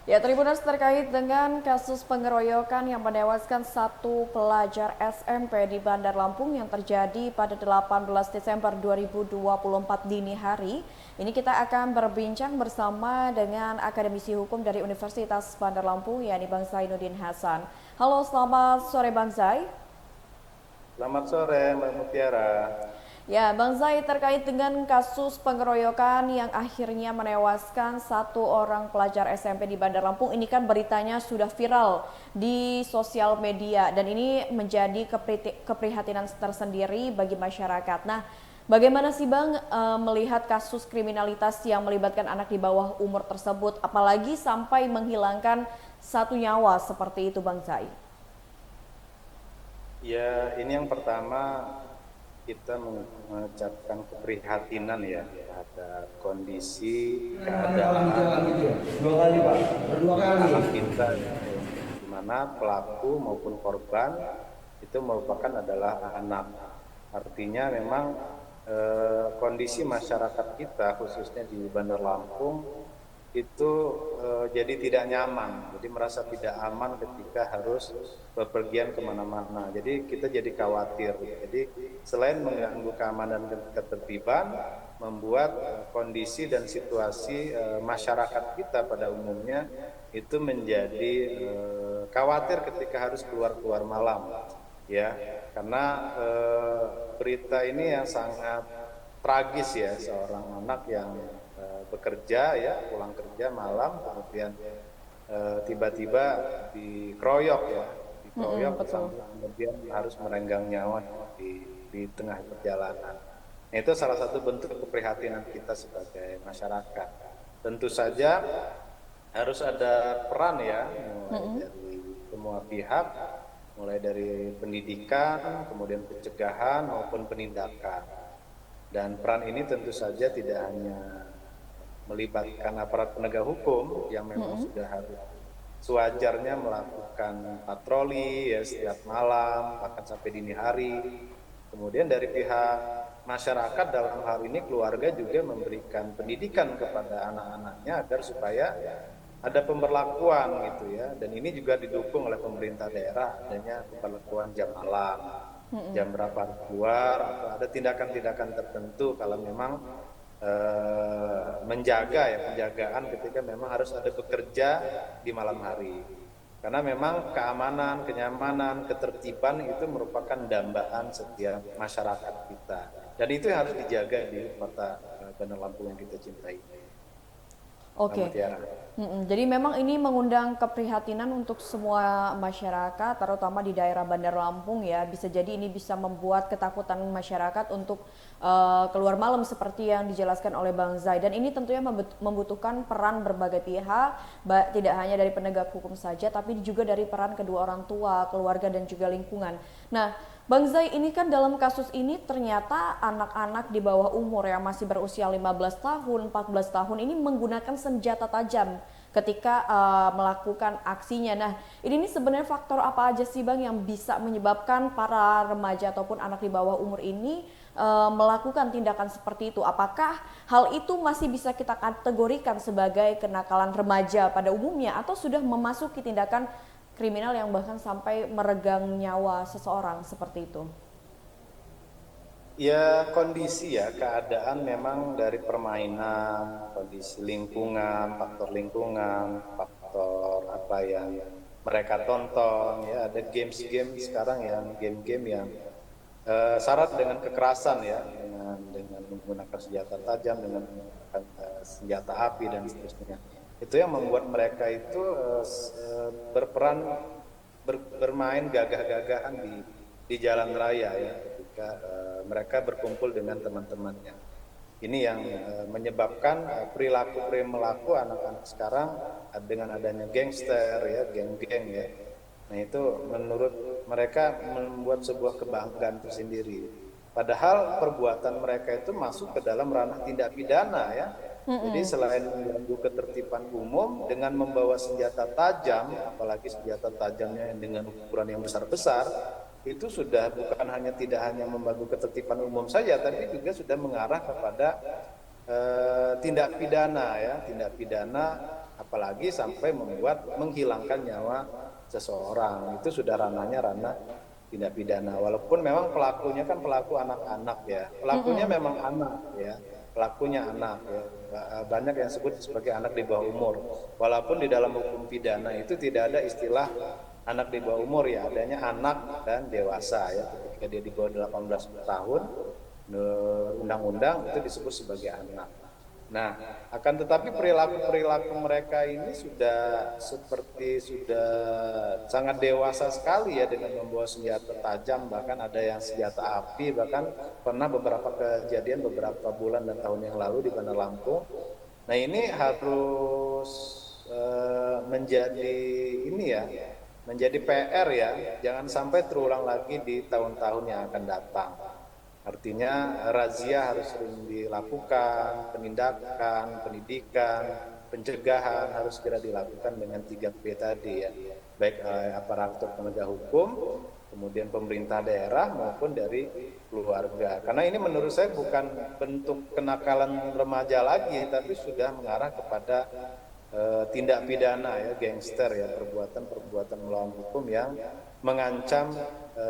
Ya, Tribuners terkait dengan kasus pengeroyokan yang menewaskan satu pelajar SMP di Bandar Lampung yang terjadi pada 18 Desember 2024 dini hari. Ini kita akan berbincang bersama dengan akademisi hukum dari Universitas Bandar Lampung, yakni Bang Zainuddin Hasan. Halo, selamat sore Bang Zai. Selamat sore, Mbak Mutiara. Ya, Bang Zai, terkait dengan kasus pengeroyokan yang akhirnya menewaskan satu orang pelajar SMP di Bandar Lampung, ini kan beritanya sudah viral di sosial media dan ini menjadi keprihatinan tersendiri bagi masyarakat. Nah, bagaimana sih Bang melihat kasus kriminalitas yang melibatkan anak di bawah umur tersebut, apalagi sampai menghilangkan satu nyawa seperti itu Bang Zai? Ya, ini yang pertama kita mengucapkan keprihatinan ya terhadap kondisi keadaan Dua kali Pak, berdua kali. anak kita, di mana pelaku maupun korban itu merupakan adalah anak. Artinya memang kondisi masyarakat kita khususnya di Bandar Lampung itu jadi tidak nyaman, jadi merasa tidak aman ketika harus bepergian kemana-mana. Jadi kita jadi khawatir. Jadi selain mengganggu keamanan dan ketertiban, membuat kondisi dan situasi masyarakat kita pada umumnya itu menjadi khawatir ketika harus keluar malam, ya, karena berita ini yang sangat tragis ya, seorang anak yang bekerja ya, pulang kerja malam kemudian tiba-tiba dikeroyok ya, Betul. sampai kemudian harus merenggang nyawa di tengah perjalanan. Nah, itu salah satu bentuk keprihatinan kita sebagai masyarakat. Tentu saja harus ada peran ya, mulai dari semua pihak, mulai dari pendidikan, kemudian pencegahan maupun penindakan. Dan peran ini tentu saja tidak hanya melibatkan aparat penegak hukum yang memang sudah harus sewajarnya melakukan patroli ya setiap malam, bahkan sampai dini hari. Kemudian dari pihak masyarakat dalam hal ini keluarga juga memberikan pendidikan kepada anak-anaknya agar supaya ada pemberlakuan gitu ya. Dan ini juga didukung oleh pemerintah daerah, adanya pemberlakuan jam malam, jam berapa harus keluar, atau ada tindakan-tindakan tertentu kalau memang menjaga ya, penjagaan ketika memang harus ada bekerja di malam hari. Karena memang keamanan, kenyamanan, ketertiban itu merupakan dambaan setiap masyarakat kita. Dan itu yang harus dijaga di kota Bandar Lampung yang kita cintai. Selamat Oke. ya. Jadi memang ini mengundang keprihatinan untuk semua masyarakat, terutama di daerah Bandar Lampung ya. Bisa jadi ini bisa membuat ketakutan masyarakat untuk keluar malam seperti yang dijelaskan oleh Bang Zai. Dan ini tentunya membutuhkan peran berbagai pihak, tidak hanya dari penegak hukum saja, tapi juga dari peran kedua orang tua, keluarga dan juga lingkungan. Nah, Bang Zai, ini kan dalam kasus ini ternyata anak-anak di bawah umur yang masih berusia 15 tahun, 14 tahun ini menggunakan senjata tajam ketika melakukan aksinya. Nah, ini sebenarnya faktor apa aja sih Bang yang bisa menyebabkan para remaja ataupun anak di bawah umur ini melakukan tindakan seperti itu? Apakah hal itu masih bisa kita kategorikan sebagai kenakalan remaja pada umumnya atau sudah memasuki tindakan kriminal yang bahkan sampai meregang nyawa seseorang seperti itu? Ya kondisi ya, keadaan memang dari permainan, kondisi lingkungan, faktor apa yang mereka tonton ya, ada games-games sekarang yang game-game yang syarat dengan kekerasan ya, dengan menggunakan senjata tajam, dengan menggunakan senjata api dan seterusnya. Itu yang membuat mereka itu berperan bermain gagah-gagahan di jalan raya ya, ketika mereka berkumpul dengan teman-temannya. Ini yang menyebabkan perilaku anak-anak sekarang dengan adanya gangster ya, geng-geng ya. Nah, itu menurut mereka membuat sebuah kebanggaan tersendiri. Padahal perbuatan mereka itu masuk ke dalam ranah tindak pidana ya. Jadi selain mengganggu ketertiban umum dengan membawa senjata tajam, apalagi senjata tajamnya dengan ukuran yang besar-besar, itu sudah bukan hanya tidak hanya mengganggu ketertiban umum saja, tapi juga sudah mengarah kepada tindak pidana ya, tindak pidana apalagi sampai membuat menghilangkan nyawa seseorang. Itu sudah ranah tindak pidana. Walaupun memang pelakunya kan pelaku anak-anak ya, pelakunya memang anak ya, pelakunya anak ya. Banyak yang sebut sebagai anak di bawah umur. Walaupun di dalam hukum pidana itu tidak ada istilah anak di bawah umur ya, adanya anak dan dewasa ya. Ketika dia di bawah 18 tahun, undang-undang itu disebut sebagai anak. Nah, akan tetapi perilaku mereka ini sudah sangat dewasa sekali ya, dengan membawa senjata tajam, bahkan ada yang senjata api, bahkan pernah beberapa kejadian beberapa bulan dan tahun yang lalu di Bandar Lampung. Nah, ini harus menjadi menjadi PR ya, jangan sampai terulang lagi di tahun-tahun yang akan datang. Artinya razia harus sering dilakukan, penindakan, pendidikan, pencegahan harus segera dilakukan dengan 3P tadi ya. Baik aparatur penegak hukum, kemudian pemerintah daerah maupun dari keluarga. Karena ini menurut saya bukan bentuk kenakalan remaja lagi, tapi sudah mengarah kepada tindak pidana ya, gangster ya, perbuatan melawan hukum yang mengancam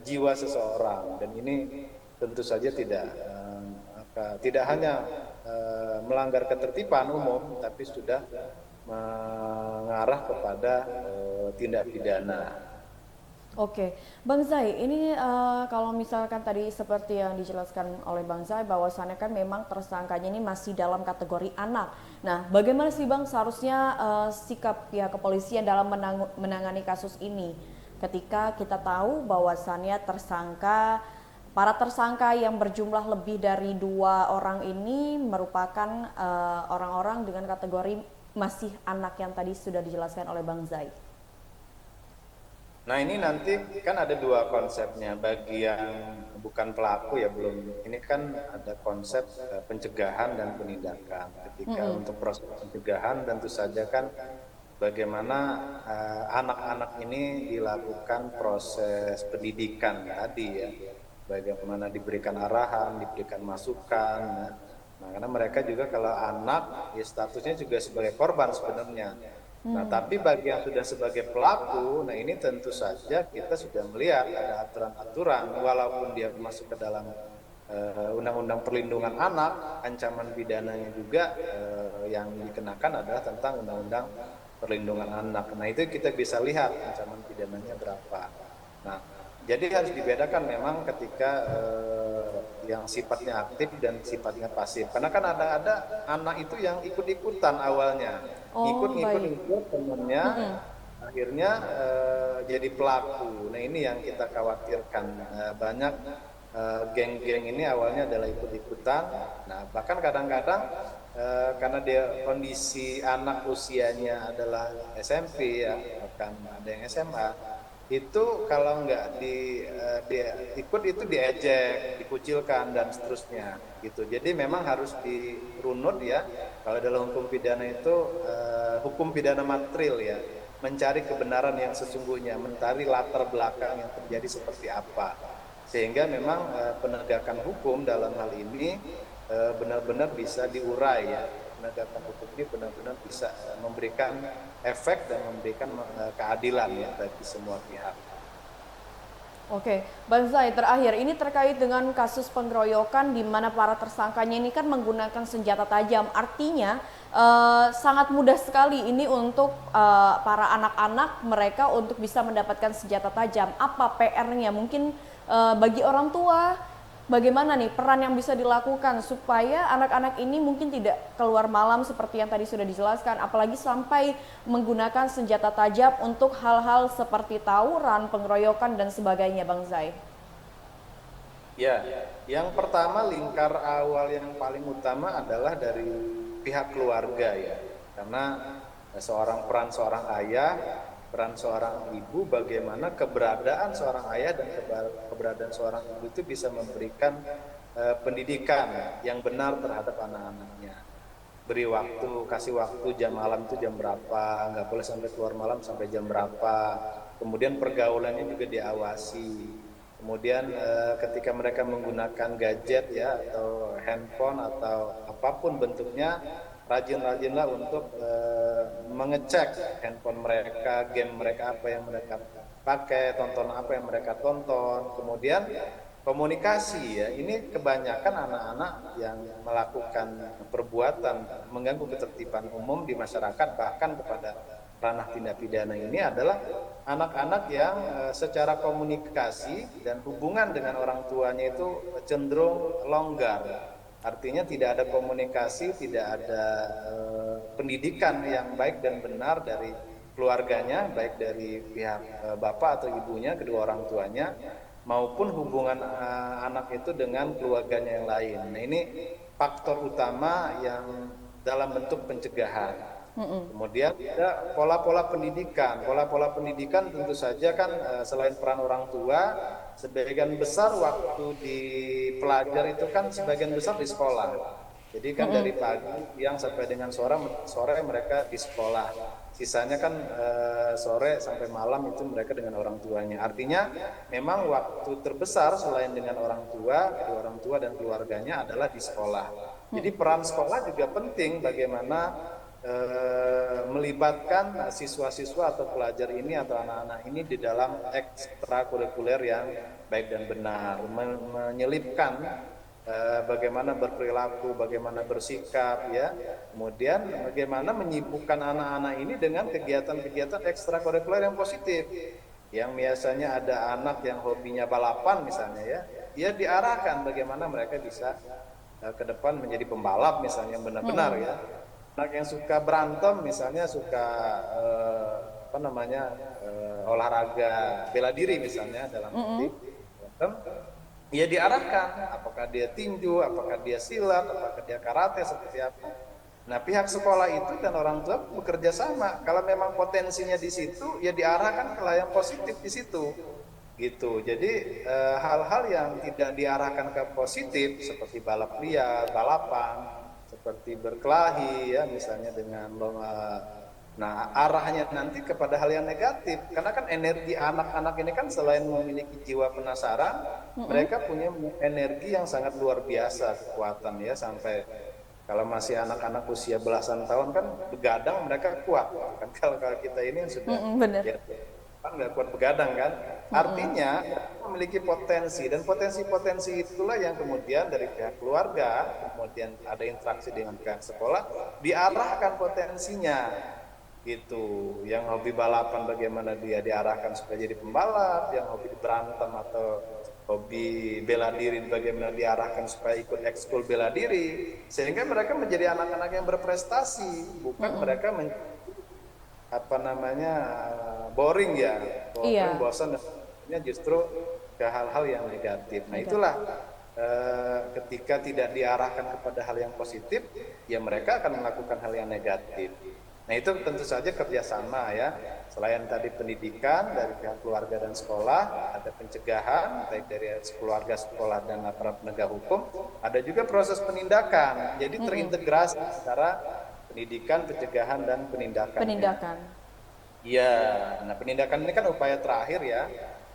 jiwa seseorang. Dan ini tentu saja tidak hanya melanggar ketertiban umum, tapi sudah mengarah kepada tindak pidana. Oke, Bang Zai, ini kalau misalkan tadi seperti yang dijelaskan oleh Bang Zai, bahwasannya kan memang tersangkanya ini masih dalam kategori anak. Nah, bagaimana sih Bang seharusnya sikap pihak kepolisian dalam menangani kasus ini? Ketika kita tahu bahwasannya para tersangka yang berjumlah lebih dari 2 orang ini merupakan orang-orang dengan kategori masih anak yang tadi sudah dijelaskan oleh Bang Zai. Nah, ini nanti kan ada 2 konsepnya. Bagi yang bukan pelaku ya, belum, ini kan ada konsep pencegahan dan penindakan. Ketika untuk proses pencegahan tentu saja kan bagaimana anak-anak ini dilakukan proses pendidikan tadi ya, bagaimana diberikan arahan, diberikan masukan. Nah, karena mereka juga kalau anak ya statusnya juga sebagai korban sebenarnya. Nah, tapi bagi yang sudah sebagai pelaku, nah ini tentu saja kita sudah melihat ada aturan-aturan, walaupun dia masuk ke dalam Undang-Undang Perlindungan Anak, ancaman pidananya juga yang dikenakan adalah tentang Undang-Undang Perlindungan Anak. Nah, itu kita bisa lihat ancaman pidananya berapa. Nah, jadi harus dibedakan memang ketika yang sifatnya aktif dan sifatnya pasif. Karena kan ada anak itu yang ikut-ikutan awalnya. Ikut temennya, akhirnya jadi pelaku. Nah, ini yang kita khawatirkan. Banyak geng-geng ini awalnya adalah ikut-ikutan. Nah, bahkan kadang-kadang karena dia kondisi anak usianya adalah SMP ya, bahkan ada yang SMA, itu kalau nggak ikut itu diejek, dikucilkan dan seterusnya gitu. Jadi memang harus dirunut ya. Kalau dalam hukum pidana itu hukum pidana material ya, mencari kebenaran yang sesungguhnya, mencari latar belakang yang terjadi seperti apa, sehingga memang penegakan hukum dalam hal ini benar-benar bisa diurai ya. Penegakan hukum ini benar-benar bisa memberikan efek dan memberikan keadilan ya bagi semua pihak. Oke, Bang Zai, terakhir ini terkait dengan kasus pengeroyokan di mana para tersangkanya ini kan menggunakan senjata tajam. Artinya sangat mudah sekali ini untuk para anak-anak mereka untuk bisa mendapatkan senjata tajam. Apa PR-nya? Mungkin bagi orang tua, bagaimana nih peran yang bisa dilakukan supaya anak-anak ini mungkin tidak keluar malam seperti yang tadi sudah dijelaskan, apalagi sampai menggunakan senjata tajam untuk hal-hal seperti tawuran, pengeroyokan dan sebagainya, Bang Zai? Ya, yang pertama lingkar awal yang paling utama adalah dari pihak keluarga ya, karena peran seorang ayah, peran seorang ibu, bagaimana keberadaan seorang ayah dan keberadaan seorang ibu itu bisa memberikan pendidikan yang benar terhadap anak-anaknya. Beri waktu, kasih waktu jam malam itu jam berapa, nggak boleh sampai keluar malam sampai jam berapa. Kemudian pergaulannya juga diawasi. Kemudian ketika mereka menggunakan gadget ya atau handphone atau apapun bentuknya, rajin-rajinlah untuk mengecek handphone mereka, game mereka apa yang mereka pakai, tonton apa yang mereka tonton. Kemudian komunikasi ya, ini kebanyakan anak-anak yang melakukan perbuatan mengganggu ketertiban umum di masyarakat bahkan kepada ranah tindak pidana ini adalah anak-anak yang secara komunikasi dan hubungan dengan orang tuanya itu cenderung longgar. Artinya tidak ada komunikasi, tidak ada pendidikan yang baik dan benar dari keluarganya, baik dari pihak bapak atau ibunya, kedua orang tuanya, maupun hubungan anak itu dengan keluarganya yang lain. Nah, ini faktor utama yang dalam bentuk pencegahan. Kemudian ada pola-pola pendidikan. Pola-pola pendidikan tentu saja kan selain peran orang tua, sebagian besar waktu di pelajar itu kan sebagian besar di sekolah. Jadi kan dari pagi, siang sampai dengan sore mereka di sekolah. Sisanya kan sore sampai malam itu mereka dengan orang tuanya. Artinya memang waktu terbesar selain dengan orang tua dan keluarganya adalah di sekolah. Jadi peran sekolah juga penting bagaimana melibatkan siswa-siswa atau pelajar ini atau anak-anak ini di dalam ekstrakurikuler yang baik dan benar, menyelipkan bagaimana berperilaku, bagaimana bersikap ya, kemudian bagaimana menyibukkan anak-anak ini dengan kegiatan-kegiatan ekstrakurikuler yang positif. Yang biasanya ada anak yang hobinya balapan misalnya ya diarahkan bagaimana mereka bisa ke depan menjadi pembalap misalnya benar-benar ya. Anak yang suka berantem misalnya suka olahraga bela diri misalnya dalam arti ya diarahkan apakah dia tinju, apakah dia silat, apakah dia karate seperti apa. Nah, pihak sekolah itu dan orang tua bekerja sama. Kalau memang potensinya di situ ya diarahkan ke yang positif di situ. Gitu. Jadi hal-hal yang tidak diarahkan ke positif seperti balap liar, balapan, seperti berkelahi ya misalnya dengan nah arahnya nanti kepada hal yang negatif karena kan energi anak-anak ini kan selain memiliki jiwa penasaran mereka punya energi yang sangat luar biasa kekuatan ya sampai kalau masih anak-anak usia belasan tahun kan begadang mereka kuat kan kalau kita ini sudah ya, kan nggak kuat begadang kan artinya memiliki potensi dan potensi-potensi itulah yang kemudian dari pihak keluarga kemudian ada interaksi dengan pihak sekolah diarahkan potensinya gitu yang hobi balapan bagaimana dia diarahkan supaya jadi pembalap yang hobi berantem atau hobi bela diri bagaimana diarahkan supaya ikut ekskul bela diri sehingga mereka menjadi anak-anak yang berprestasi bukan mereka boring ya bosan justru ke hal-hal yang negatif. Nah itulah ketika tidak diarahkan kepada hal yang positif ya mereka akan melakukan hal yang negatif. Nah itu tentu saja kerjasama ya selain tadi pendidikan dari pihak keluarga dan sekolah ada pencegahan baik dari keluarga sekolah dan aparat penegak hukum ada juga proses penindakan jadi terintegrasi antara pendidikan, pencegahan dan penindakan. Iya, nah penindakan ini kan upaya terakhir ya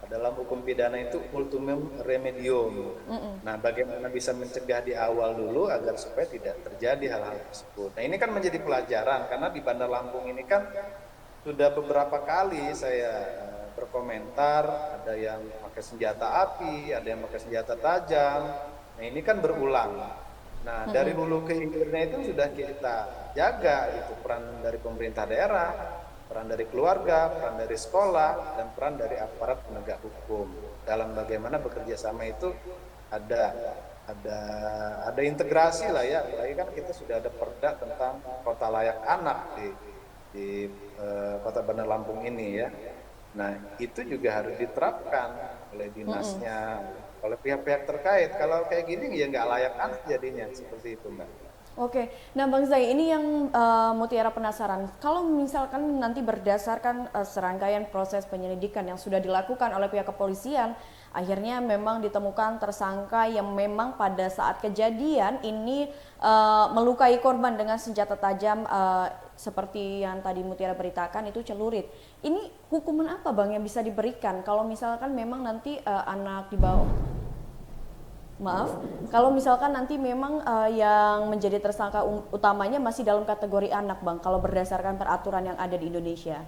dalam hukum pidana itu ultimum remedium. Nah, bagaimana bisa mencegah di awal dulu agar supaya tidak terjadi hal-hal tersebut. Nah, ini kan menjadi pelajaran karena di Bandar Lampung ini kan sudah beberapa kali saya berkomentar, ada yang pakai senjata api, ada yang pakai senjata tajam. Nah, ini kan berulang. Nah, dari hulu ke hilirnya itu sudah kita jaga itu peran dari pemerintah daerah, peran dari keluarga, peran dari sekolah, dan peran dari aparat penegak hukum. Dalam bagaimana bekerja sama itu ada integrasi lah ya. Apalagi kan kita sudah ada perda tentang kota layak anak di Kota Bandar Lampung ini ya. Nah itu juga harus diterapkan oleh dinasnya, oleh pihak-pihak terkait. Kalau kayak gini ya nggak layak anak jadinya seperti itu Mbak. Oke, nah Bang Zai, ini yang Mutiara penasaran. Kalau misalkan nanti berdasarkan serangkaian proses penyelidikan yang sudah dilakukan oleh pihak kepolisian, akhirnya memang ditemukan tersangka yang memang pada saat kejadian ini melukai korban dengan senjata tajam seperti yang tadi Mutiara beritakan itu celurit. Ini hukuman apa Bang yang bisa diberikan kalau misalkan memang nanti anak di bawah? Maaf, kalau misalkan nanti memang yang menjadi tersangka utamanya masih dalam kategori anak, Bang, kalau berdasarkan peraturan yang ada di Indonesia.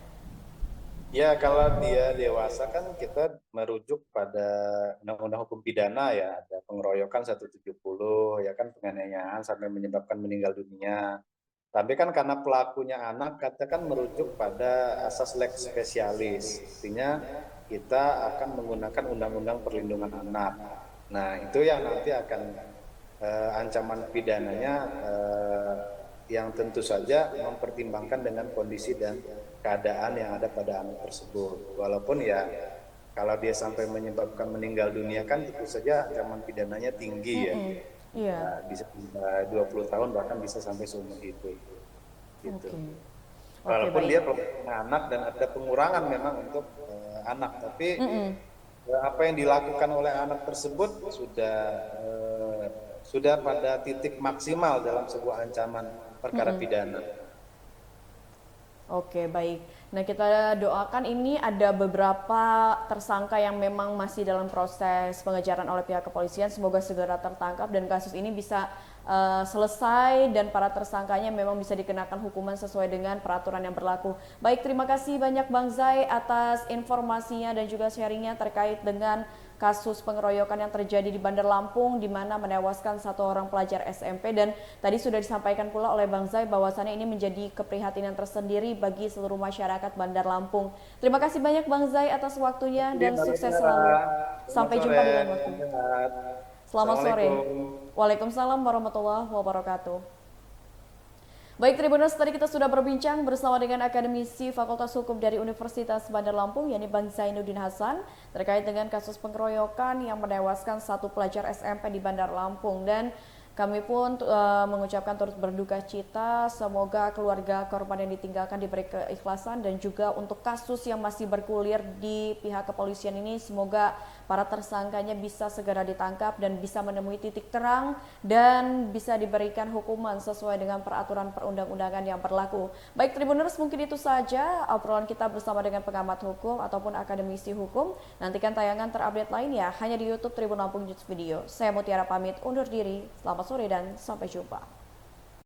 Ya, kalau dia dewasa kan kita merujuk pada Undang-Undang Hukum Pidana ya, ada pengeroyokan 170, ya kan penganiayaan sampai menyebabkan meninggal dunia. Tapi kan karena pelakunya anak, kita kan merujuk pada asas lex specialis. Artinya kita akan menggunakan Undang-Undang Perlindungan Anak. Nah, itu yang nanti akan ancaman pidananya yang tentu saja mempertimbangkan dengan kondisi dan keadaan yang ada pada anak tersebut. Walaupun ya kalau dia sampai menyebabkan meninggal dunia kan tentu saja ancaman pidananya tinggi ya. Mm-mm. Iya. Nah, bisa 20 tahun bahkan bisa sampai seumur hidup gitu. Oke. Oke, Walaupun baik. dia punya anak dan ada pengurangan memang untuk anak, tapi Mm-mm. apa yang dilakukan oleh anak tersebut sudah pada titik maksimal dalam sebuah ancaman perkara Mm-mm. pidana. Oke, baik. Nah, kita doakan ini ada beberapa tersangka yang memang masih dalam proses pengejaran oleh pihak kepolisian. Semoga segera tertangkap dan kasus ini bisa selesai dan para tersangkanya memang bisa dikenakan hukuman sesuai dengan peraturan yang berlaku. Baik, terima kasih banyak Bang Zai atas informasinya dan juga sharingnya terkait dengan kasus pengeroyokan yang terjadi di Bandar Lampung di mana menewaskan satu orang pelajar SMP, dan tadi sudah disampaikan pula oleh Bang Zai bahwasannya ini menjadi keprihatinan tersendiri bagi seluruh masyarakat Bandar Lampung. Terima kasih banyak Bang Zai atas waktunya Jadi, dan Mbak sukses Mira, selalu. selamat Sampai sore, jumpa di lain waktu. salam sehat. Selamat sore. Assalamualaikum. Waalaikumsalam warahmatullahi wabarakatuh. Baik Tribuners, tadi kita sudah berbincang bersama dengan akademisi Fakultas Hukum dari Universitas Bandar Lampung, yakni Bang Zainuddin Hasan, terkait dengan kasus pengeroyokan yang menewaskan satu pelajar SMP di Bandar Lampung. Dan kami pun mengucapkan turut berduka cita, semoga keluarga korban yang ditinggalkan diberi keikhlasan, dan juga untuk kasus yang masih bergulir di pihak kepolisian ini, semoga para tersangkanya bisa segera ditangkap dan bisa menemui titik terang dan bisa diberikan hukuman sesuai dengan peraturan perundang-undangan yang berlaku. Baik Tribuners, mungkin itu saja obrolan kita bersama dengan pengamat hukum ataupun akademisi hukum. Nantikan tayangan terupdate lainnya hanya di YouTube Tribun Lampung News Video. Saya Mutiara pamit undur diri. Selamat sore dan sampai jumpa.